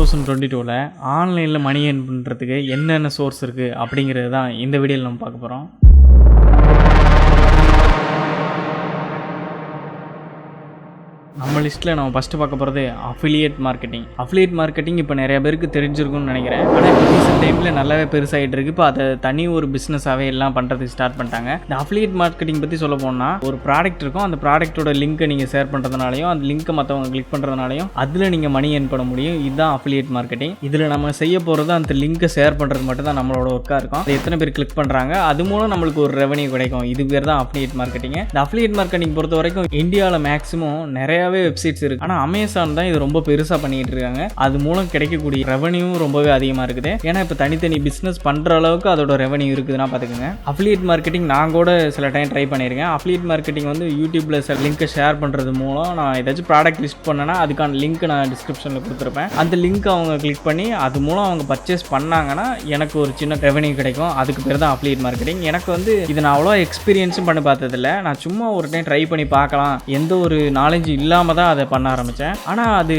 2022ல ஆன்லைனில் money earn பண்ணுறதுக்கு என்னென்ன சோர்ஸ் இருக்குது அப்படிங்கிறது தான் இந்த வீடியோவில் நம்ம பார்க்க போகிறோம். நம்ம லிஸ்ட்டில் நம்ம ஃபஸ்ட்டு பார்க்க போகிறது அஃபிலியேட் மார்க்கெட்டிங் இப்போ நிறைய பேருக்கு தெரிஞ்சிருக்கும்னு நினைக்கிறேன். ஆனால் இப்போ ரீசெண்ட் டைமில் நல்லாவே பெருசாகிட்டு இருக்குது. இப்போ அதை தனி ஒரு பிஸ்னஸாகவே எல்லாம் பண்ணுறதுக்கு ஸ்டார்ட் பண்ணிட்டாங்க. இந்த அஃபிலியேட் மார்க்கெட்டிங் பற்றி சொல்ல போனால் ஒரு ப்ராடக்ட் இருக்கும், அந்த ப்ராடக்ட்டோட லிங்க்கை நீங்கள் ஷேர் பண்ணுறதுனாலையும் அந்த லிங்க்கை மற்றவங்க கிளிக் பண்ணுறதுனாலையும் அதில் நீங்கள் மணி ஏர்ன் பண்ண முடியும். இதுதான் அஃபிலியேட் மார்க்கெட்டிங். இதில் நம்ம செய்ய போகிறது அந்த லிங்க்கை ஷேர் பண்ணுறது மட்டும் தான் நம்மளோட ஒர்க்காக இருக்கும். அது எத்தனை பேர் கிளிக் பண்ணுறாங்க, அது மூலம் நம்மளுக்கு ஒரு ரெவன்யூ கிடைக்கும். இது பேர் தான் அஃபிலியேட் மார்க்கெட்டிங். இந்த அஃபிலியேட் மார்க்கெட்டிங் பொறுத்த வரைக்கும் இந்தியாவில் மேக்ஸிமம் நிறையாவே வெப்சைட்ஸ் இருக்கு. ஆனா அமேசான் தான் இது ரொம்ப பெருசா பண்ணிட்டு இருக்காங்க. அது மூலம் கிடைக்கக்கூடிய ரெவன்யூ ரொம்பவே அதிகமா இருக்குது. ஏன்னா இப்ப தனித்தனி பிசினஸ் பண்ற அளவுக்கு அதோட ரெவன்யூ இருக்குதுன்னா பாத்துக்கோங்க. அஃபிலியேட் மார்க்கெட்டிங் நான் கூட சில டைம் ட்ரை பண்ணியிருக்கேன். அஃபிலியேட் மார்க்கெட்டிங் வந்து யூடியூப்ல லிங்கை ஷேர் பண்றது மூலம் நான் ஏதாச்சும் ப்ராடக்ட் லிஸ்ட் பண்ணேன்னா அதுக்கான லிங்க் நான் டிஸ்கிரிப்ஷன்ல கொடுத்துருப்பேன். அந்த லிங்க் அவங்க கிளிக் பண்ணி அது மூலம் அவங்க பர்ச்சேஸ் பண்ணாங்கன்னா எனக்கு ஒரு சின்ன ரெவன்யூ கிடைக்கும். அதுக்கு பேர் தான் அஃபிலியேட் மார்க்கெட்டிங். எனக்கு வந்து இது நான் அவ்வளோ எக்ஸ்பீரியன்ஸும் பண்ணி பார்த்ததில்ல. நான் சும்மா ஒரு டைம் ட்ரை பண்ணி பார்க்கலாம், எந்த ஒரு நாலேஜ் இல்லாம தான் அதை பண்ண ஆரம்பித்தேன். ஆனால் அது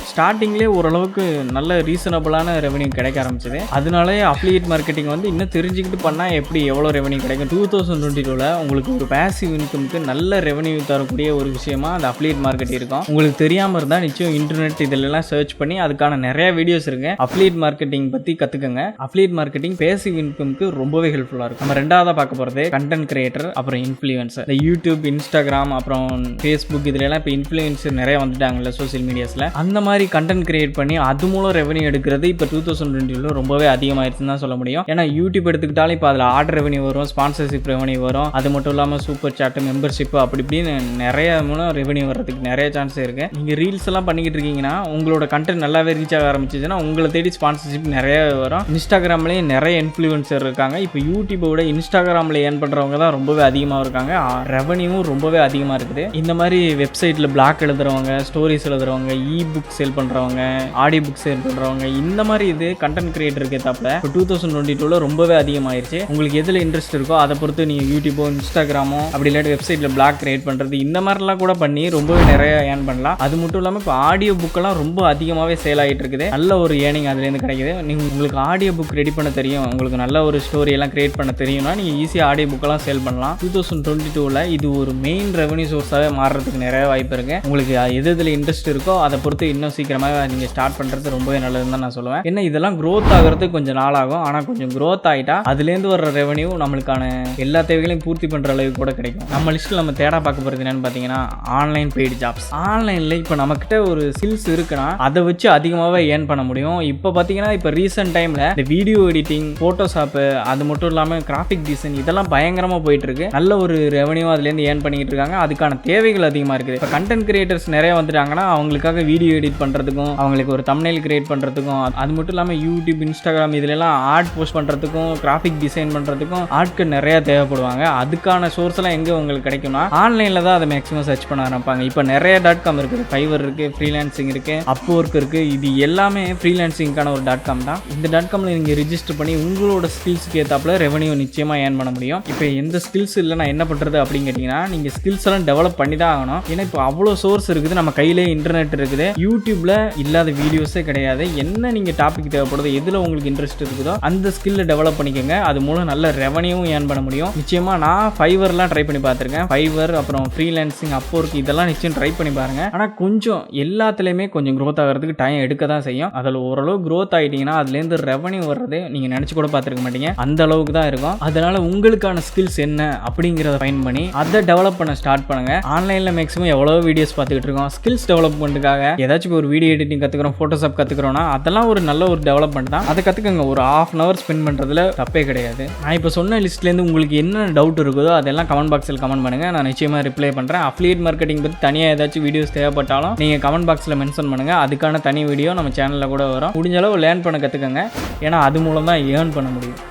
ஸ்டார்டிங்லேயே ஓரளவுக்கு நல்ல ரீசனபிளான ரெவன்யூ கிடைக்க ஆரம்பிச்சது. அதனாலே அஃபிலியேட் மார்க்கெட்டிங் வந்து இன்னும் தெரிஞ்சுக்கிட்டு பண்ணால் எப்படி எவ்வளோ ரெவன்யூ கிடைக்கும். 2022ல் உங்களுக்கு ஒரு பேசிவ் இன்கமுக்கு நல்ல ரெவன்யூ தரக்கூடிய ஒரு விஷயமா அந்த அஃபிலியேட் மார்க்கெட்டிங் இருக்கும். உங்களுக்கு தெரியாமல் இருந்தால் நிச்சயம் இன்டர்நெட் இதெல்லாம் சர்ச் பண்ணி அதுக்கான நிறைய வீடியோஸ் இருக்கு. அஃபிலியேட் மார்க்கெட்டிங் பற்றி கற்றுக்கங்க. அஃபிலியேட் மார்க்கெட்டிங் பேசிவ் இன்கமுக்கு ரொம்பவே ஹெல்ப்ஃபுல்லாக இருக்கும். நம்ம ரெண்டாவதாக பார்க்க போகிறது கண்டென்ட் கிரியேட்டர், அப்புறம் இன்ஃப்ளூயன்சர். இந்த யூடியூப், இன்ஸ்டாகிராம், அப்புறம் ஃபேஸ்புக் இதுலாம் இப்போ இன்ஃப்ளூயன்சர் நிறைய வந்துட்டாங்கல்ல சோசியல் மீடியாஸில். அந்த மாதிரி கண்டென்ட் கிரியேட் பண்ணி அது மூலம் ரெவன்யூ எடுக்கிறது இப்போ 2020 ரொம்பவே அதிகமாயிருச்சுன்னு தான் சொல்ல முடியும். ஏன்னா யூடியூப் எடுத்துக்கிட்டாலும் இப்போ அதில் ஆர்டர் ரெவன்யூ வரும், ஸ்பான்சர்ஷிப் ரெவன்யூ வரும். அது மட்டும் இல்லாமல் சூப்பர் சாட், மெம்பர்ஷிப் அப்படி இப்படின்னு நிறைய மூலம் ரெவன்யூ வர்றதுக்கு நிறைய சான்ஸ் இருக்கு. நீங்கள் ரீல்ஸ் எல்லாம் பண்ணிக்கிட்டு இருக்கீங்கன்னா உங்களோட கண்டென்ட் நல்லாவே ரீச் ஆக ஆரம்பிச்சிச்சுன்னா உங்களை தேடி ஸ்பான்சர்ஷிப் நிறைய வரும். இன்ஸ்டாகிராம்லேயும் நிறைய இன்ஃப்ளூயன்சர் இருக்காங்க. இப்போ யூடியூபை விட இன்ஸ்டாகிராமில் ஏர்ன் பண்ணுறவங்க தான் ரொம்பவே அதிகமாக இருக்காங்க. ரெவன்யூவும் ரொம்பவே அதிகமாக இருக்குது. இந்த மாதிரி வெப்சைட்டில் பிளாக் எழுதுறவங்க, ஸ்டோரிஸ் எழுதுறவங்க, இ புக் சேல் பண்றவங்க, ஆடியோ புக் சேல் பண்றவங்க, இந்த மாதிரி இது கண்டென்ட் கிரியேட்டருக்கு ஏத்தாப்புல 2022ல ரொம்பவே அதிகமாயிருச்சு. உங்களுக்கு எதுல இன்ட்ரெஸ்ட் இருக்கோ அதை பொறுத்து நீங்க யூடியூபோ, இன்ஸ்டாகிராமோ அப்படி இல்லாட்டி வெப்சைட்ல பிளாக் கிரியேட் பண்றது இந்த மாதிரிலாம் கூட பண்ணி ரொம்பவே நிறைய ஏர்ன் பண்ணலாம். அது மட்டும் இல்லாமல் இப்போ ஆடியோ புக்கெல்லாம் ரொம்ப அதிகமாகவே சேல் ஆகிட்டு இருக்குது. நல்ல ஒரு ஏர்னிங் அதுலேருந்து கிடைக்குது. நீங்கள் உங்களுக்கு ஆடியோ புக் ரெடி பண்ண தெரியும், உங்களுக்கு நல்ல ஒரு ஸ்டோரி எல்லாம் கிரியேட் பண்ண தெரியும்னா நீங்கள் ஈஸியாக ஆடியோ புக்கெல்லாம் சேல் பண்ணலாம். 2022ல இது ஒரு மெயின் ரெவன்யூ சோர்ஸாகவே மாறுறதுக்கு நிறைய வாய்ப்பு இருக்கு. உங்களுக்கு எது இன்ட்ரெஸ்ட் இருக்கோ அதை பொறுத்து இன்னும் சீக்கிரமாக நீங்கள் ஸ்டார்ட் பண்ணுறது ரொம்பவே நல்லதுன்னு தான் நான் சொல்லுவேன். ஏன்னா இதெல்லாம் க்ரோத் ஆகிறதுக்கு கொஞ்சம் நாள் ஆகும். ஆனால் கொஞ்சம் க்ரோத் ஆகிட்டா அதுலேருந்து வர ரெவன்யூ நம்மளுக்கான எல்லா தேவைகளையும் பூர்த்தி பண்ணுற அளவுக்கு கூட கிடைக்கும். நம்ம லிஸ்ட்டில் நம்ம தேட பார்க்க போகிறது என்னன்னு பார்த்தீங்கன்னா ஆன்லைன் பெய்டு ஜாப்ஸ். ஆன்லைனில் இப்போ நம்மக்கிட்ட ஒரு ஸ்கில்ஸ் இருக்குன்னா அதை வச்சு அதிகமாகவே ஏர்ன் பண்ண முடியும். இப்போ பார்த்தீங்கன்னா இப்போ ரீசெண்ட் டைமில் இந்த வீடியோ எடிட்டிங், ஃபோட்டோஷாப்பு, அது மட்டும் இல்லாமல் கிராஃபிக் டிசைன் இதெல்லாம் பயங்கரமாக போயிட்டு இருக்கு. நல்ல ஒரு ரெவன்யூ அதுலேருந்து ஏர்ன் பண்ணிக்கிட்டு இருக்காங்க. அதுக்கான தேவைகள் அதிகமாக இருக்குது. இப்போ கண்டென்ட் கிரியேட்டர்ஸ் நிறைய வந்துட்டாங்கன்னா அவங்களுக்காக வீடியோ எடிட் பண்ணுறதுக்கும், அவங்களுக்கு ஒரு தம்ப்நெயில் கிரியேட் பண்ணுறதுக்கும், அது மட்டும் இல்லாமல் யூடியூப், இன்ஸ்டாகிராம் இதுலலாம் ஆர்ட் போஸ்ட் பண்ணுறதுக்கும், கிராஃபிக் டிசைன் பண்ணுறதுக்கும் ஆட்கள் நிறையா தேவைப்படுவாங்க. அதுக்கான சோர்ஸ்லாம் எங்கே உங்களுக்கு கிடைக்கும்னா ஆன்லைனில் தான் அதை மேக்ஸிமம் சர்ச் பண்ண ஆரம்பிப்பாங்க. இப்போ நிறைய .com இருக்குது, ஃபைவர் இருக்குது, ஃப்ரீலான்சிங் இருக்குது, அப்வொர்க் இருக்குது. இது எல்லாமே ஃப்ரீலான்சிங்கான ஒரு .com தான். இந்த .comல நீங்கள் ரிஜிஸ்டர் பண்ணி உங்களோட ஸ்கில்ஸுக்கு ஏற்றாப்புல ரெவன்யூ நிச்சயமாக ஏர்ன் பண்ண முடியும். இப்போ எந்த ஸ்கில்ஸ் இல்லை நான் என்ன பண்ணுறது அப்படின்னு கேட்டிங்கன்னா நீங்கள் ஸ்கில்ஸ் எல்லாம் டெவலப் பண்ணி தான் ஆகணும். ஏன்னா இப்போ அவ்வளோ சோர்ஸ் இருக்குது, நம்ம கையிலே இன்டர்நெட் இருக்குது. யூடியூப்ல இல்லாத வீடியோஸே கிடையாது. என்ன நீங்க டாபிக் தேவைப்படுதோ, எதுல உங்களுக்கு இன்ட்ரெஸ்ட் இருக்குதோ அந்த ஸ்கில்லை டெவலப் பண்ணிக்கோங்க. அது மூலம் நல்ல ரெவன்யூவும் ஏர்ன் பண்ண முடியும். நிச்சயமா நான் ஃபைவர்லாம் ட்ரை பண்ணி பார்த்துருக்கேன். ஃபைவர், அப்புறம் ஃப்ரீலான்சிங், அப்வொர்க் இதெல்லாம் நிச்சயம் ட்ரை பண்ணி பாருங்க. ஆனால் கொஞ்சம் எல்லாத்துலேயுமே கொஞ்சம் க்ரோத் ஆகிறதுக்கு டைம் எடுக்க தான் செய்யும். அதில் ஓரளவு க்ரோத் ஆகிட்டீங்கன்னா அதுலேருந்து ரெவன்யூ வர்றது நீங்கள் நினச்சி கூட பார்த்துருக்க மாட்டீங்க. அந்த அளவுக்கு தான் இருக்கும். அதனால உங்களுக்கான ஸ்கில்ஸ் என்ன அப்படிங்கிறத ஃபைன் பண்ணி அதை டெவலப் பண்ண ஸ்டார்ட் பண்ணுங்க. ஆன்லைனில் மேக்ஸிமம் எவ்வளோ வீடியோஸ் பார்த்துக்கிட்டு இருக்கோம். ஸ்கில்ஸ் டெவலப்மெண்ட்டுக்காக ஏதாச்சும் ஒரு வீடியோ எடிட்டிங் கற்றுக்கிறோம், ஃபோட்டோஷாப் கற்றுக்கிறோன்னா அதெல்லாம் ஒரு நல்ல ஒரு டெவலப்மெண்ட் தான். அதை கற்றுக்கங்க. ஒரு 1/2 hour ஸ்பெண்ட் பண்ணுறதுல தப்பே கிடையாது. நான் இப்போ சொன்ன லிஸ்ட்லேருந்து உங்களுக்கு என்ன டவுட் இருக்குதோ அதெல்லாம் கமெண்ட் பாக்ஸில் கமெண்ட் பண்ணுங்கள். நான் நிச்சயமாக ரிப்ளை பண்ணுறேன். அஃபிலியேட் மார்க்கெட்டிங் பற்றி தனியாக ஏதாச்சும் வீடியோஸ் தேவைப்பட்டாலும் நீங்கள் கமெண்ட் பாக்ஸில் மென்ஷன் பண்ணுங்கள். அதுக்கான தனி வீடியோ நம்ம சேனலில் கூட வரும். முடிஞ்ச அளவு லேர்ன் பண்ண கற்றுக்கங்க. ஏன்னா அது மூலம் தான் ஏர்ன் பண்ண முடியும்.